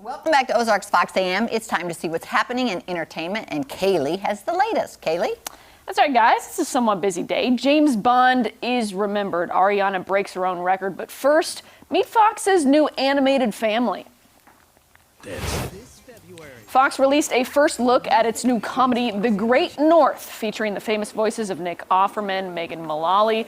Welcome back to Ozarks Fox AM. It's time to see what's happening in entertainment, and Kaylee has the latest. Kaylee? That's right, guys. It's a somewhat busy day. James Bond is remembered. Ariana breaks her own record. But first, meet Fox's new animated family. Fox released a first look at its new comedy, The Great North, featuring the famous voices of Nick Offerman, Megan Mullally,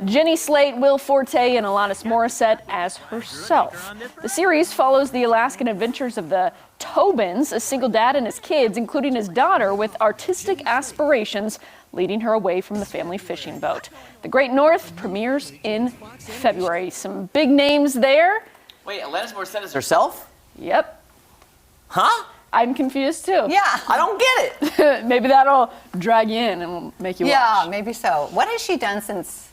Jenny Slate, Will Forte, and Alanis Morissette as herself. The series follows the Alaskan adventures of the Tobins, a single dad and his kids, including his daughter, with artistic aspirations, leading her away from the family fishing boat. The Great North premieres in February. Some big names there. Wait, Alanis Morissette is herself? Yep. Huh? I'm confused too. Yeah. I don't get it. Maybe that'll drag you in and make you watch. Yeah, maybe so. What has she done since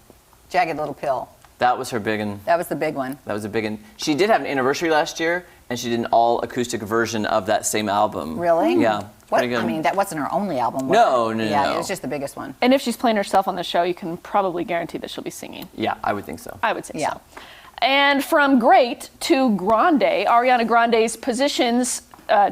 Jagged Little Pill? That was her big one. That was the big one. That was a big one. She did have an anniversary last year, and she did an all-acoustic version of that same album. Really? Yeah. What? I mean, that wasn't her only album, was No, it? no, Yeah, no. it was just the biggest one. And if she's playing herself on the show, you can probably guarantee that she'll be singing. Yeah, I would think so. I would say Yeah. so. And from great to grande, Ariana Grande's Positions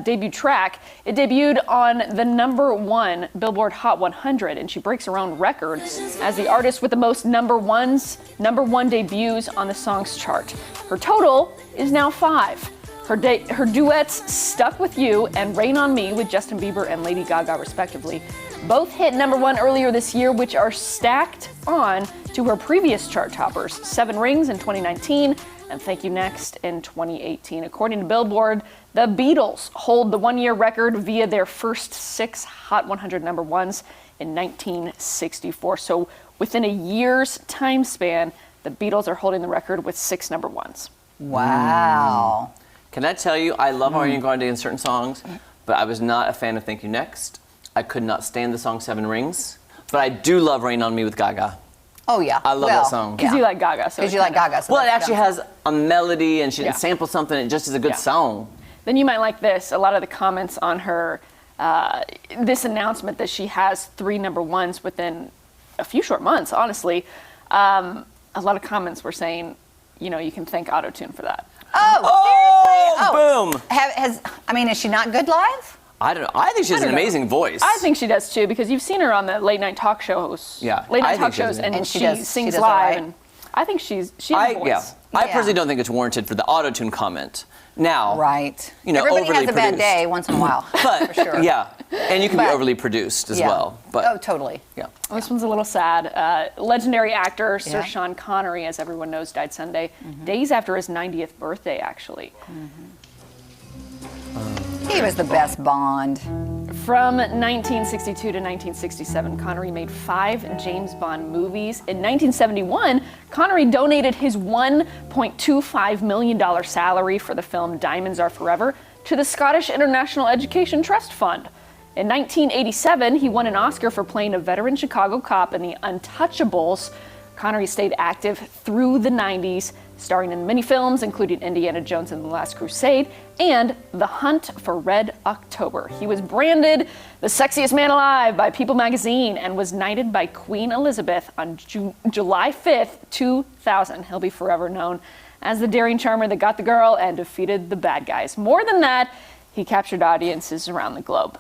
debut track, it debuted on the #1 Billboard Hot 100, and she breaks her own record as the artist with the most number one debuts on the songs chart. Her total is now 5. Her duets Stuck With You and Rain On Me with Justin Bieber and Lady Gaga respectively both hit #1 earlier this year, which are stacked on to her previous chart toppers, 7 Rings in 2019 and Thank You Next in 2018. According to Billboard, the Beatles hold the one-year record via their first 6 Hot 100 #1s in 1964. So within a year's time span, the Beatles are holding the record with 6 #1s. Wow. Can I tell you, I love Ariana Grande in certain songs, but I was not a fan of Thank You Next. I could not stand the song 7 Rings, but I do love Rain On Me with Gaga. Oh, yeah. I love that song. Because you like Gaga. Because you like Gaga. So Well, it that's actually has a melody, and she Yeah. sampled something. It just is a good song. Then you might like this. A lot of the comments on her, this announcement that she has 3 #1s within a few short months, honestly, a lot of comments were saying, you know, you can thank Auto-Tune for that. Oh, seriously? Boom! Is she not good live? I don't know. I think she has an amazing voice. I think she does too, because you've seen her on the late night talk shows. Yeah, Late I night talk think she shows, does. and she sings does live. all right. And I think she has a voice. Yeah. I Yeah. personally don't think it's warranted for the auto-tune comment. Now, Right. you know, Everybody overly has a bad produced. day once in a while. But for sure. yeah, and you can be But- overly produced as Yeah. well. But Oh, totally. yeah. This one's a little sad. Legendary actor Sir Yeah. Sean Connery, as everyone knows, died Sunday, days after his 90th birthday, actually. He was the best Bond. From 1962 to 1967, Connery made 5 James Bond movies. In 1971, Connery donated his $1.25 million salary for the film Diamonds Are Forever to the Scottish International Education Trust Fund. In 1987, he won an Oscar for playing a veteran Chicago cop in The Untouchables. Connery stayed active through the 90s, starring in many films, including Indiana Jones and the Last Crusade and The Hunt for Red October. He was branded the sexiest man alive by People magazine and was knighted by Queen Elizabeth on July 5th, 2000. He'll be forever known as the daring charmer that got the girl and defeated the bad guys. More than that, he captured audiences around the globe.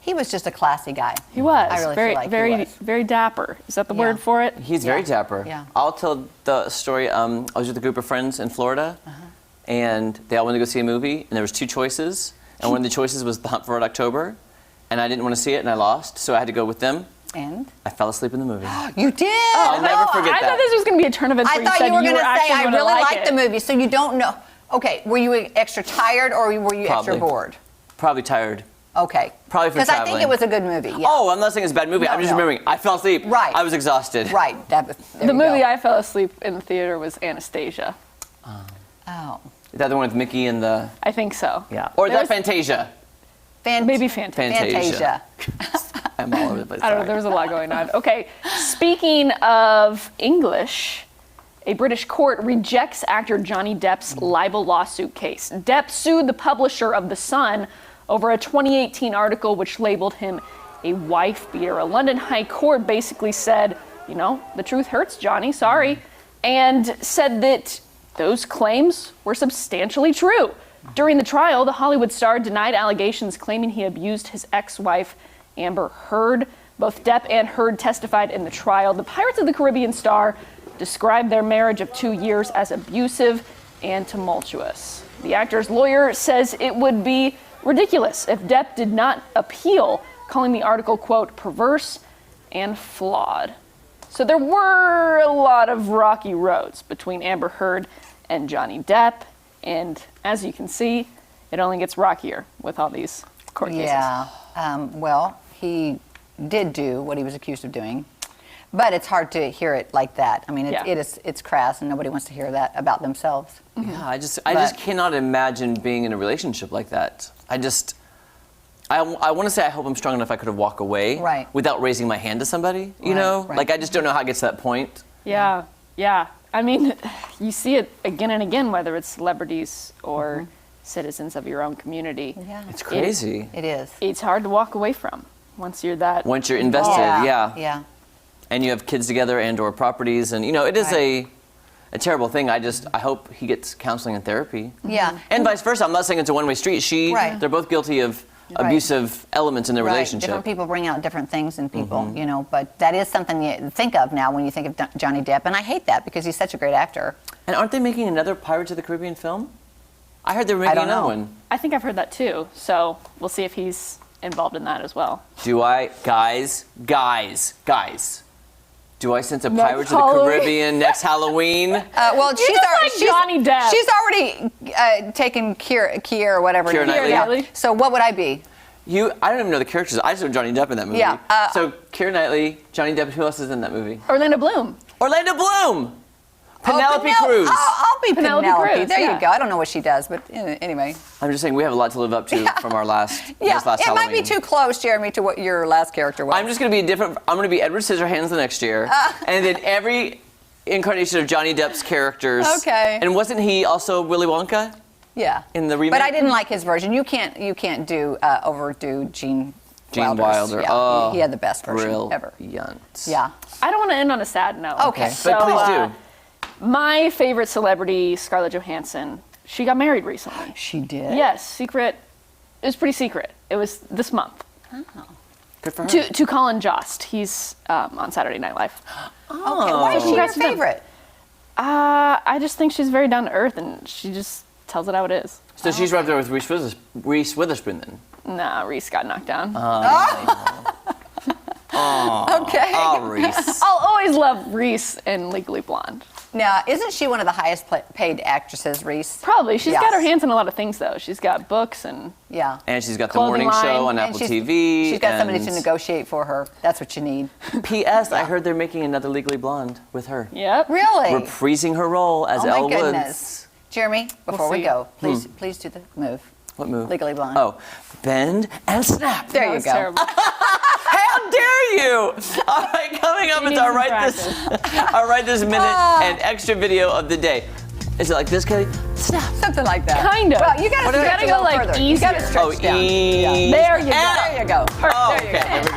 He was just a classy guy. He was. I really very, feel like very, he was. very dapper. Is that the Yeah. word for it? He's very dapper. Yeah. I'll tell the story. I was with a group of friends in Florida, and they all wanted to go see a movie, and there was 2 choices, and one of the choices was The Hunt for Red October, and I didn't want to see it, and I lost, so I had to go with them. And? I fell asleep in the movie. You did? I'll never forget I that. thought this was going to be a turn of events I where you thought said you were you going to were say, actually I gonna really like liked it. the movie, so you don't know. Okay, were you extra tired or were you extra Probably. bored? Probably tired. Okay. Probably for Because I think traveling. it was a good movie. Yeah. Oh, I'm not saying it's a bad movie. No, I'm just no. remembering. I fell asleep. Right. I was exhausted. Right. The movie I fell asleep in the theater was Anastasia. Oh. Is that the one with Mickey and the... I think so. Yeah. Or is There that was- Fantasia? Maybe Fantasia. Fantasia. I'm all over the place. I don't know, there was a lot going on. Okay, speaking of English, a British court rejects actor Johnny Depp's libel lawsuit case. Depp sued the publisher of The Sun over a 2018 article which labeled him a wife beater. A London High Court basically said, you know, the truth hurts, Johnny, sorry, and said that those claims were substantially true. During the trial, the Hollywood star denied allegations claiming he abused his ex-wife, Amber Heard. Both Depp and Heard testified in the trial. The Pirates of the Caribbean star described their marriage of 2 years as abusive and tumultuous. The actor's lawyer says it would be ridiculous if Depp did not appeal, calling the article, quote, perverse and flawed. So there were a lot of rocky roads between Amber Heard and Johnny Depp, and as you can see, it only gets rockier with all these court cases. Yeah. Well, he did do what he was accused of doing, but it's hard to hear it like that. I mean, it's crass, and nobody wants to hear that about themselves. Yeah, I just cannot imagine being in a relationship like that. I want to say I hope I'm strong enough I could have walked away without raising my hand to somebody, you know? Right. Like, I just don't know how it gets to that point. Yeah. I mean, you see it again and again, whether it's celebrities or citizens of your own community. Yeah. It's crazy. It is. It's hard to walk away from once you're invested, Yeah. And you have kids together and or properties, and, you know, it is a terrible thing. I hope he gets counseling and therapy. Yeah. And vice versa. I'm not saying it's a one-way street. They're both guilty of abusive elements in their relationship. Different people bring out different things in people, you know, but that is something you think of now when you think of Johnny Depp, and I hate that because he's such a great actor. And aren't they making another Pirates of the Caribbean film? I heard they were making another one. I think I've heard that too, so we'll see if he's involved in that as well. Guys, do I sense a Pirates of the Caribbean next Halloween? Well, she's Johnny Depp. She's already taken Keira or whatever. Keira Knightley. Yeah. So what would I be? I don't even know the characters. I just know Johnny Depp in that movie. Yeah. So Keira Knightlly, Johnny Depp. Who else is in that movie? Orlando Bloom. Orlando Bloom. Penelope Cruz. I'll be Penelope Cruz, There yeah. you go. I don't know what she does, but anyway. I'm just saying we have a lot to live up to from our last. Yeah, this last it Halloween. might be too close, Jeremy, to what your last character was. I'm just going to be I'm going to be Edward Scissorhands the next year, and then every incarnation of Johnny Depp's characters. Okay. And wasn't he also Willy Wonka? Yeah. In the remake. But I didn't like his version. You can't overdo Gene Wilder's. Yeah, Oh, he had the best version ever. Brilliant. Yeah. I don't want to end on a sad note. Okay. But please do. My favorite celebrity, Scarlett Johansson, she got married recently. She did? Yes, secret. It was pretty secret. It was this month. Oh. Good for her. To Colin Jost. He's on Saturday Night Live. Okay. Why is she your Congrats to them. favorite? I just think she's very down to earth, and she just tells it how it is. So she's right there with Reese Witherspoon then? Nah, Reese got knocked down. Okay. Oh, Reese. I'll always love Reese in Legally Blonde. Now, isn't she one of the highest paid actresses, Reese? Probably. She's Yes. got her hands in a lot of things, though. She's got books and... Yeah. And she's got the Clothing morning line. show on And Apple TV. She's got somebody and to negotiate for her. That's what you need. P.S. I heard they're making another Legally Blonde with her. Yep. Really? Reprising her role as Oh, my Elle goodness. Woods. Jeremy, before we see. go, please do the move. What move? Legally Blonde. Oh, bend and snap. There That you was go. terrible. How dare you? All right, coming up, You it's need our some Write This Minute and extra video of the day. Is it like this, Kelly? Snap. Something like that. Kind of. Well, you got to You gotta go, like, further. You got to easier. stretch down. E. There you go. There you go. Oh, There you okay. go. There we go.